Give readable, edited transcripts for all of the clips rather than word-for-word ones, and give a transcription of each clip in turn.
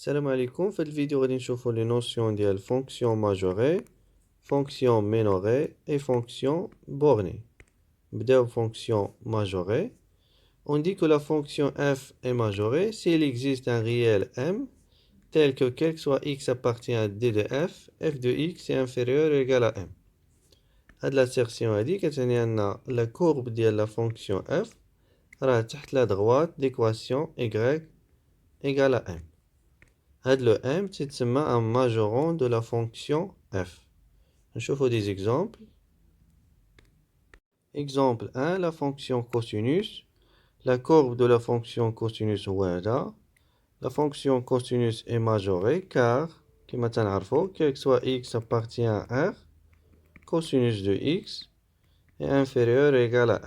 Salam alaikum, في الفيديو غادي نشوفو les notions ديال fonction majorée, fonction minorée et fonction bornée. نبداو fonction majorée. On dit que la fonction f est majorée s'il existe un réel m tel que quel que soit x appartient à d de f de x est inférieur ou égal à m. هاد l'assertion هادي كتعني أن la courbe ديال la fonction f راه تحت la droite d'équation y égale à m. Le m c'est un majorant de la fonction f. Je vous des exemples. Exemple 1, la fonction cosinus. La courbe de la fonction cosinus est là. La fonction cosinus est majorée car, quel que soit x appartient à r, cosinus de x est inférieur ou égal à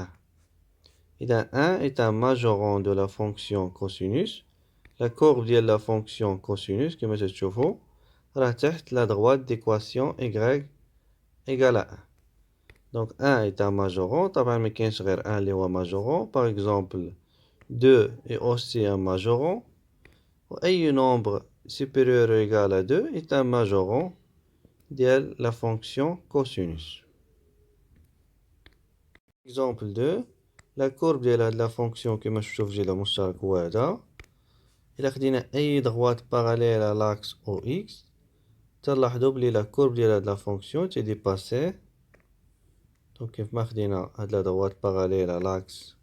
1. Et 1 est un majorant de la fonction cosinus. La courbe de la fonction cosinus, comme je vous راه تحت la droite d'équation y égale à 1. Donc 1 est un majorant. طبعا ما كاينش غير 1 اللي هو majorant. Par exemple 2 est aussi un majorant. أي nombre supérieur ou égal à 2 est un majorant de la fonction cosinus. Exemple 2. La courbe de la fonction كما شفتوا في الجهة المشترك هو هذا. إلا خدينا أي droite parallèle à l'axe OX تلاحظوا بلي la courbe de la fonction est dépassée. Donc كيف ما خدينا هاد la droite parallèle à l'axe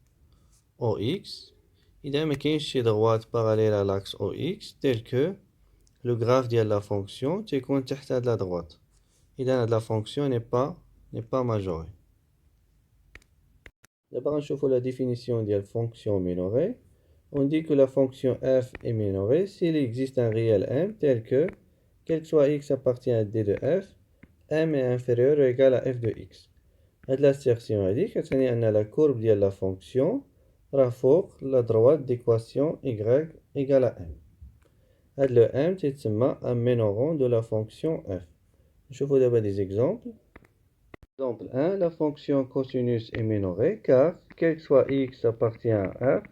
OX إذا ما كاينش شي droite parallèle à l'axe OX tel que le graphe de la fonction تيكون تحت هاد la droite. إذا هاد la fonction n'est pas majorée. دابا غنشوفو la définition ديال fonction minorée. On dit que la fonction f est minorée s'il existe un réel m tel que quel que soit x appartient à d de f, m est inférieur ou égal à f de x. هاد l'assertion هادي كتعني أن la courbe ديال la fonction راه فوق la droite d'équation y égale à m. هاد le m تيتسمى un minorant de la fonction f. نشوفو دابا des exemples. Exemple 1, la fonction cosinus est minorée car quel que soit x appartient à r,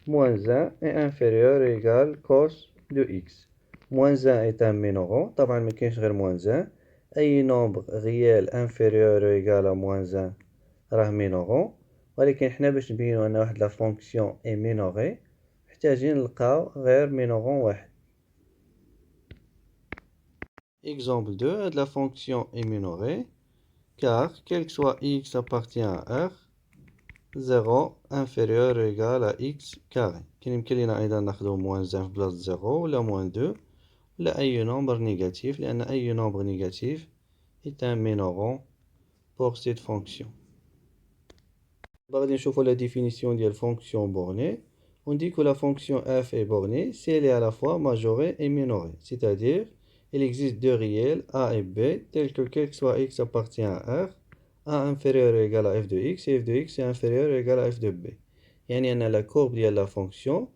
moins 1 est inférieur ou égal cos de x. Moins 1 est un minorant. طبعا ما كاينش غير moins 1. أي nombre réel inférieur ou égal à moins 1 راه minorant. ولكن حنا باش نبينو أن واحد la fonction est minorée محتاجين نلقاو غير minorant واحد. Exemple 2, la fonction est minorée car quel que soit x appartient à r, 0 inférieur ou égal à x carré. كيمكن لينا أيضا ناخدو moins 1 في بلاصة 0 ولا moins 2 ولا أي nombre négatif لأن أي nombre négatif est un minorant pour cette fonction. غادي نشوفو la définition ديال fonction bornée. On dit que la fonction f est bornée si elle est à la fois majorée et minorée. C'est-à-dire, il existe deux réels a et b tels que quel que soit x appartient à r, a inférieur ou égal à f de x et f de x est inférieur ou égal à f de b. يعني أن la courbe ديال la fonction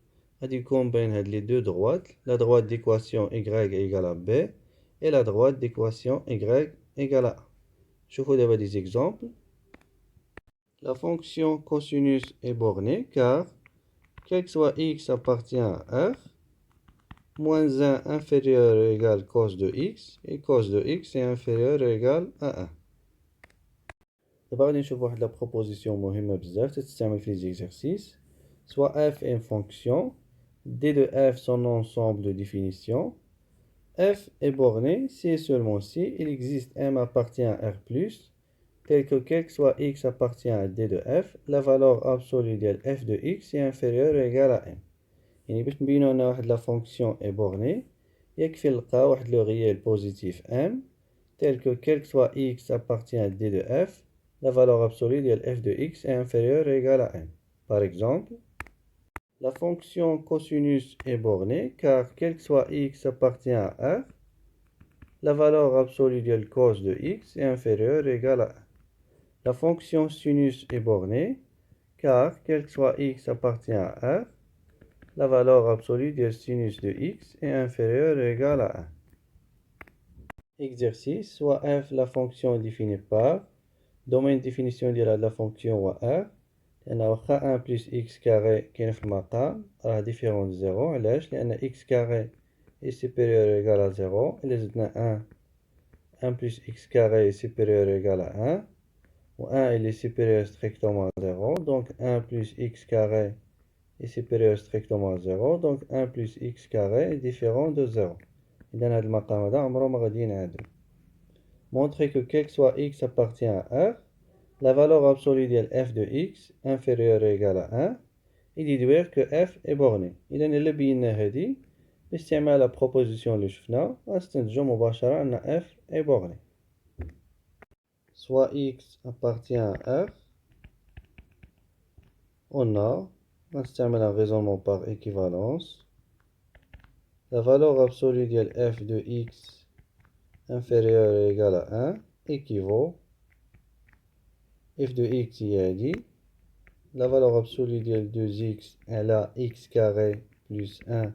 غادي يكون بين هاد les deux droites, la droite d'équation y égale à b et la droite d'équation y égale à a. نشوفو دابا des exemples. La fonction cosinus est bornée car quel que soit x appartient à r, moins 1 inférieur ou égal cos de x et cos de x est inférieur ou égal à 1. دابا غادي نشوف واحد لا بروبوزيسيون مهمة بزاف تستعمل في les exercices. Soit f est une fonction, d de f son ensemble de définition. F est borné si et seulement si il existe m appartient à r+, tel que quel que soit x appartient à d de f, la valeur absolue de f de x est inférieure ou égale à m. يعني باش نبينو أن واحد la fonction est bornée يكفي نلقاو واحد le réel positif m tel que quel que soit x appartient à d de f, la valeur absolue de f de x est inférieure ou égale à m. Par exemple, la fonction cosinus est bornée car quel que soit x appartient à r, la valeur absolue de cos de x est inférieure ou égale à 1. La fonction sinus est bornée car quel que soit x appartient à r, la valeur absolue de sinus de x est inférieure ou égale à 1. Exercice, soit f la fonction définie par domaine de définition de la fonction ou r لأن واخا 1 plus x carré كاين في المقام راه différent de 0 علاش لأن x carré est supérieur ou égal à 0. Et les 1 plus x carré est supérieur ou égal à 1. Ou 1 il est supérieur strictement à 0. Donc 1 plus x carré est supérieur strictement à 0. Donc 1 plus x carré est différent de 0. إذا هذا المقام هذا عمره ما غادي ينعدم. Montrer que quel que soit x appartient à R, la valeur absolue de f de x inférieure ou égale à 1, et déduire que f est borné. إذا إلا بينا هذه باستعمال la proposition اللي شفنا غنستنتجو مباشرة أن f est borné. Soit x appartient à R, on a, غنستعمل un raisonnement par équivalence, la valeur absolue de f de x inférieur ou égal à 1 équivaut f de x est dit la valeur absolue de 2x est là x carré plus 1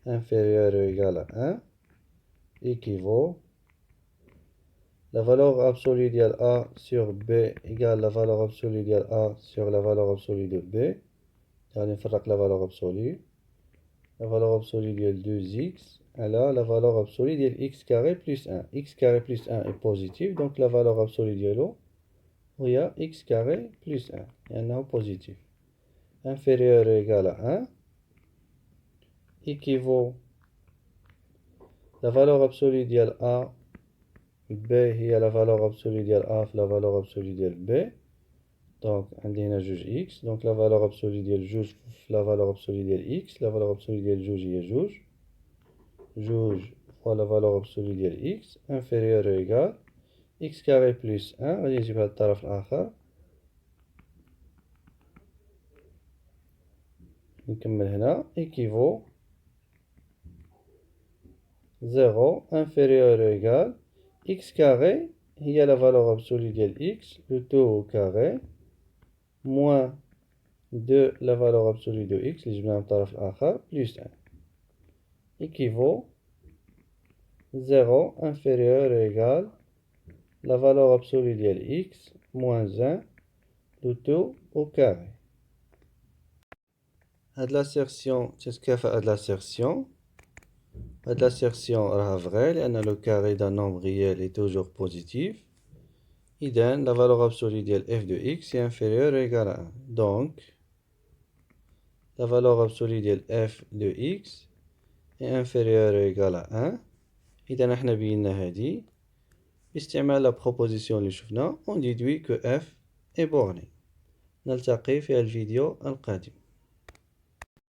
inférieur ou égal à 1 équivaut la valeur absolue de a sur b égale la valeur absolue de a sur la valeur absolue de b. On فرق la valeur absolue. La valeur absolue de 2x est là la valeur absolue de x carré plus 1. X carré plus 1 est positif, donc la valeur absolue de l'eau il y a x carré plus 1 لأنه positif. Inférieur ou égal à 1 équivaut la valeur absolue de a b هي la valeur absolue de a في la valeur absolue de b. Donc عندي هنا جوج x, donc la valeur absolue ديال جوج في la valeur absolue ديال x, la valeur absolue ديال جوج هي جوج fois la valeur absolue ديال x inférieur ou égal x carré plus 1 غادي نجيب هاد الطرف الآخر نكمل هنا équivaut 0 inférieur ou égal x carré هي la valeur absolue ديال x le tout au carré moins 2 la valeur absolue de x اللي جبناها من الطرف الآخر plus 1 équivaut 0 inférieur ou égal la valeur absolue de x moins 1 le tout au carré. هاد l'assertion تتكافئ هاد l'assertion. Cette assertion est vraie لأن le carré d'un nombre réel est toujours positif. إذن la valeur absolue de f de x est inférieure ou égale à 1. Donc la valeur absolue de f de x est inférieure ou égale à 1. إذن احنا بينا هذه باستعمال la proposition اللي شفنا on déduit que f est borné. نلتقي في الفيديو القادم.